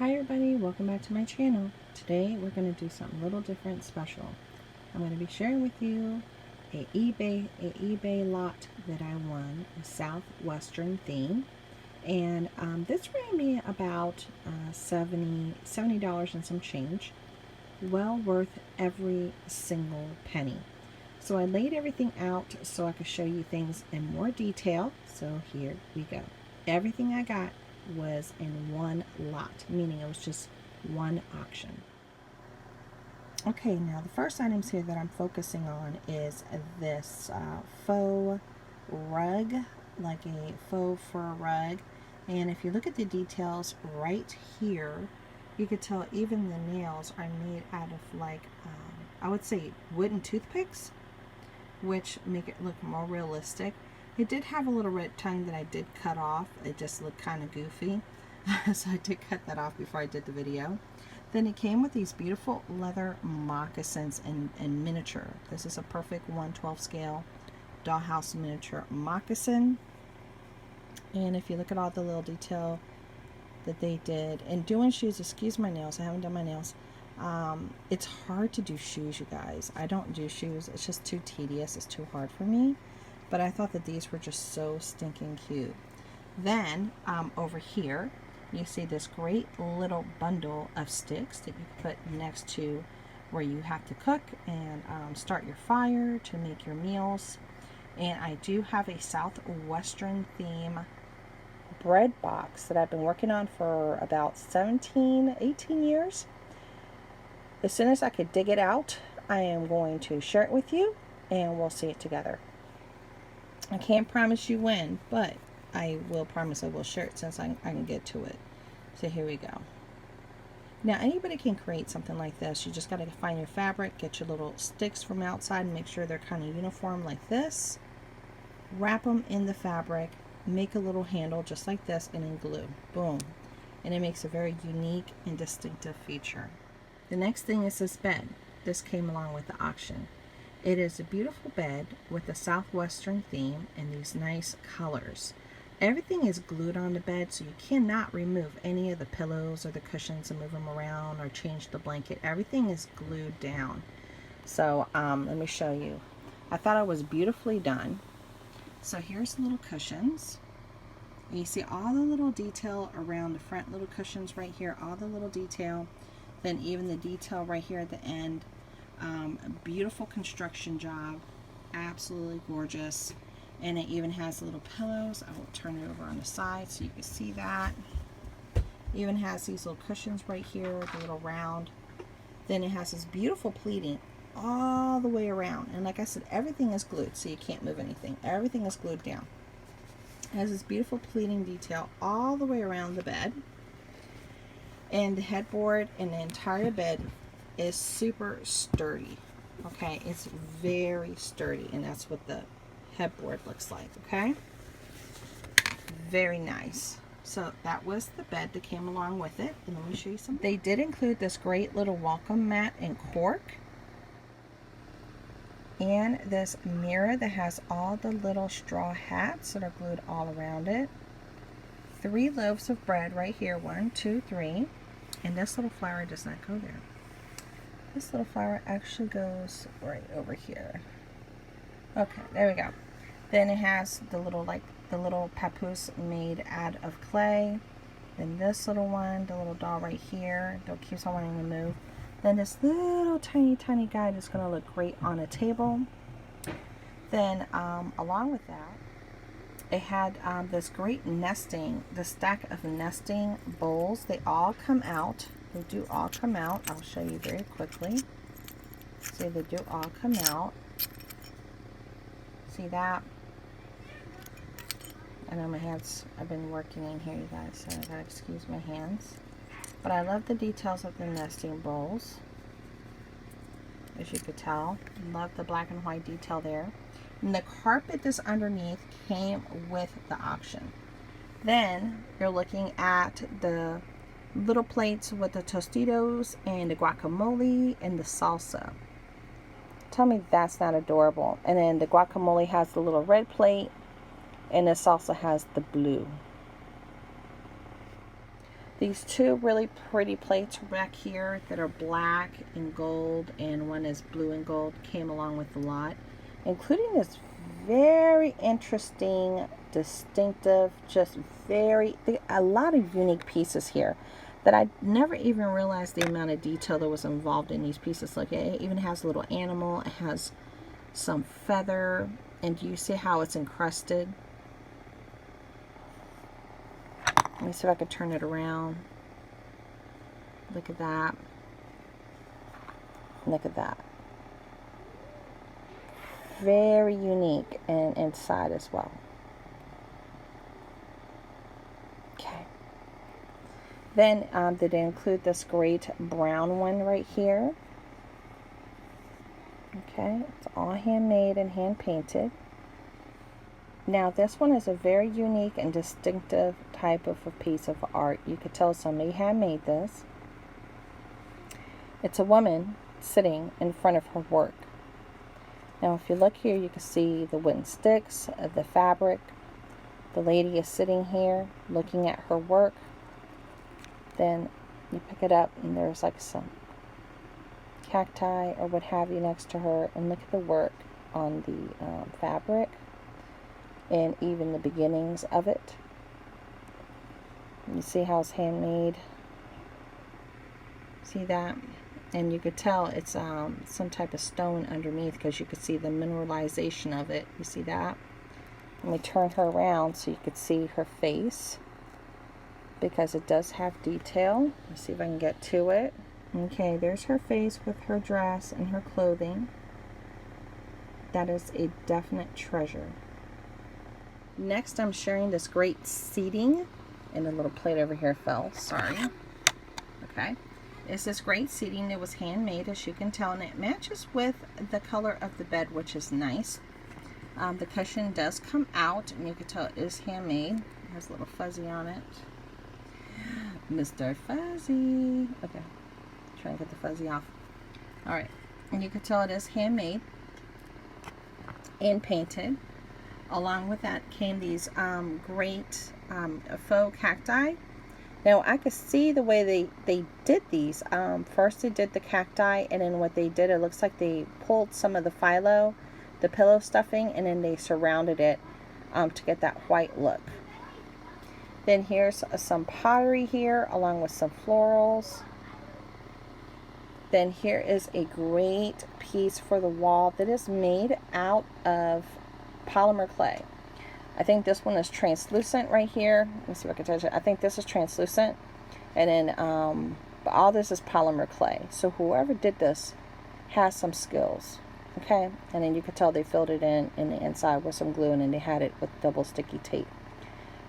Hi everybody, welcome back to my channel. Today we're going to do something a little different, special. I'm going to be sharing with you a eBay lot that I won, a Southwestern theme. And this ran me about $70 and some change. Well worth every single penny. So I laid everything out so I could show you things in more detail. So here we go. Everything I got was in one lot, meaning it was just one auction. Okay, now the first items here that I'm focusing on is this faux rug, like a faux fur rug. And if you look at the details right here, you could tell even the nails are made out of like, I would say wooden toothpicks, which make it look more realistic. It did have a little red tongue that I did cut off. It just looked kind of goofy. So I did cut that off before I did the video. Then it came with these beautiful leather moccasins in miniature. This is a perfect 1/12 scale Dollhouse miniature moccasin. And if you look at all the little detail that they did. And doing shoes, excuse my nails, I haven't done my nails. It's hard to do shoes, you guys. I don't do shoes. It's just too tedious. It's too hard for me. But I thought that these were just so stinking cute. Then over here you see this great little bundle of sticks that you put next to where you have to cook and start your fire to make your meals. And I do have a Southwestern theme bread box that I've been working on for about 18 years. As soon as I could dig it out, I am going to share it with you and we'll see it together. I can't promise you when, but I will promise I will share it since I can get to it. So here we go. Now anybody can create something like this. You just got to find your fabric, get your little sticks from outside and make sure they're kind of uniform like this. Wrap them in the fabric, make a little handle just like this, and then glue. Boom. And it makes a very unique and distinctive feature. The next thing is this bed. This came along with the auction. It is a beautiful bed with a Southwestern theme and these nice colors. Everything is glued on the bed, so you cannot remove any of the pillows or the cushions and move them around or change the blanket. Everything is glued down. So let me show you. I thought it was beautifully done. So here's the little cushions. And you see all the little detail around the front little cushions right here, all the little detail. Then even the detail right here at the end. A beautiful construction job, absolutely gorgeous. And it even has little pillows. I will turn it over on the side so you can see that. Even has these little cushions right here, the little round. Then it has this beautiful pleating all the way around. And like I said, everything is glued, so you can't move anything. Everything is glued down. It has this beautiful pleating detail all the way around the bed. And the headboard and the entire bed is super sturdy. Okay, it's very sturdy, and that's what the headboard looks like. Okay, very nice. So that was the bed that came along with it. And let me show you something. They did include this great little welcome mat in cork, and this mirror that has all the little straw hats that are glued all around it. 3 loaves of bread right here, 1, 2, 3, and this little flower does not go there. This little flower actually goes right over here. Okay, there we go. Then it has the little, like the little papoose made out of clay. Then this little one, the little doll right here, that keeps on wanting to move. Then this little tiny guy that's going to look great on a table. Then along with that, it had this great nesting, the stack of nesting bowls. They all come out. They do all come out. I'll show you very quickly. See, they do all come out. See that? I know my hands, I've been working in here, you guys, so I gotta excuse my hands. But I love the details of the nesting bowls. As you could tell. Love the black and white detail there. And the carpet that's underneath came with the auction. Then you're looking at the little plates with the Tostitos and the guacamole and the salsa. Tell me that's not adorable. And then the guacamole has the little red plate and the salsa has the blue. These two really pretty plates back here that are black and gold, and one is blue and gold, came along with the lot, including this very interesting, distinctive, just a lot of unique pieces here that I never even realized the amount of detail that was involved in these pieces. Look, it even has a little animal, it has some feather, and do you see how it's encrusted? Let me see if I can turn it around. Look at that. Look at that. Very unique and inside as well. Okay. Then did they include this great brown one right here? Okay, it's all handmade and hand painted. Now this one is a very unique and distinctive type of a piece of art. You could tell somebody handmade this. It's a woman sitting in front of her work. Now if you look here, you can see the wooden sticks, the fabric. The lady is sitting here looking at her work. Then you pick it up and there's like some cacti or what have you next to her, and look at the work on the fabric and even the beginnings of it. You see how it's handmade? See that? And you could tell it's some type of stone underneath because you could see the mineralization of it. You see that? Let me turn her around so you could see her face, because it does have detail. Let's see if I can get to it. Okay, there's her face with her dress and her clothing. That is a definite treasure. Next, I'm sharing this great seating, and a little plate over here fell, sorry. Okay, it's this great seating that was handmade, as you can tell, and it matches with the color of the bed, which is nice. The cushion does come out, and you can tell it is handmade. It has a little fuzzy on it. Mr. Fuzzy. Okay, try and get the fuzzy off. All right, and you can tell it is handmade and painted. Along with that came these great faux cacti. Now I could see the way they did these. First they did the cacti, and then what they did, it looks like they pulled some of the phyllo, the pillow stuffing, and then they surrounded it to get that white look. Then here's some pottery here along with some florals. Then here is a great piece for the wall that is made out of polymer clay. I think this one is translucent right here. Let me see if I can touch it. I think this is translucent, and then but all this is polymer clay. So whoever did this has some skills. Okay, and then you can tell they filled it in the inside with some glue, and then they had it with double sticky tape.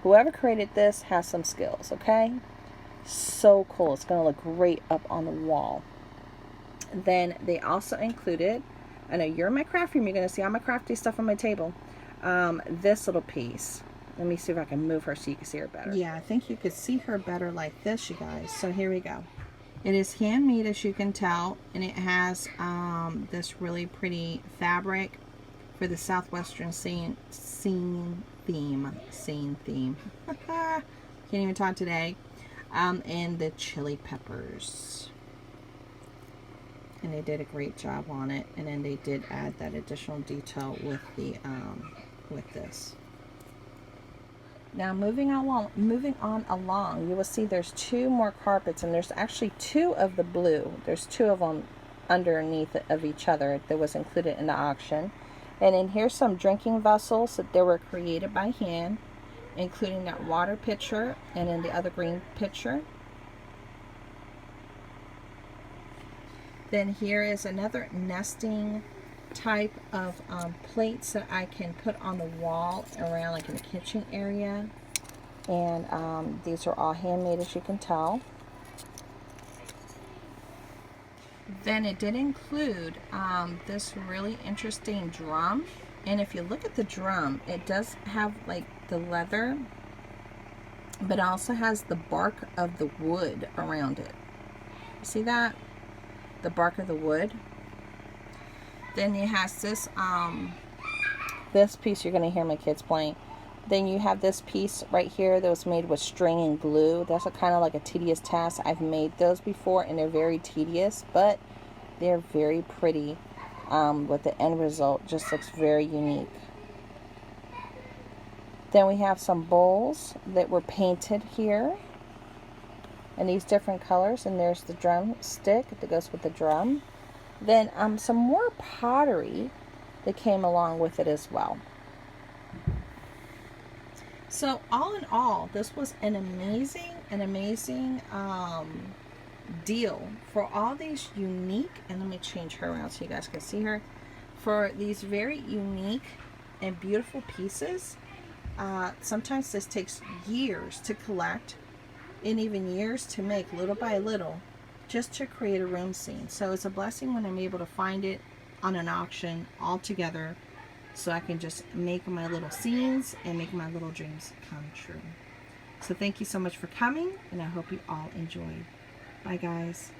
Whoever created this has some skills. Okay, so cool. It's gonna look great up on the wall. Then they also included, I know you're in my craft room, you're going to see all my crafty stuff on my table. This little piece. Let me see if I can move her so you can see her better. Yeah, I think you could see her better like this, you guys. So here we go. It is handmade, as you can tell, and it has this really pretty fabric for the Southwestern scene theme. Can't even talk today. And the chili peppers. And they did a great job on it, and then they did add that additional detail with the with this. Now moving on along, you will see there's two more carpets, and there's actually two of the blue. There's two of them underneath of each other that was included in the auction. And then here's some drinking vessels that they were created by hand, including that water pitcher and then the other green pitcher. Then here is another nesting type of plates that I can put on the wall around, like in the kitchen area. And these are all handmade, as you can tell. Then it did include this really interesting drum. And if you look at the drum, it does have like the leather, but it also has the bark of the wood around it. See that? The bark of the wood. Then it has this this piece you're going to hear my kids playing. Then you have this piece right here that was made with string and glue. That's a kind of like a tedious task. I've made those before and they're very tedious, but they're very pretty. With the end result just looks very unique. Then we have some bowls that were painted here in these different colors, and there's the drum stick that goes with the drum. Then some more pottery that came along with it as well. So all in all, this was an amazing deal for all these unique, and let me change her around so you guys can see her, for these very unique and beautiful pieces. Sometimes this takes years to collect and even years to make, little by little, just to create a room scene. So it's a blessing when I'm able to find it on an auction all together, so I can just make my little scenes and make my little dreams come true. So thank you so much for coming, and I hope you all enjoyed. Bye guys.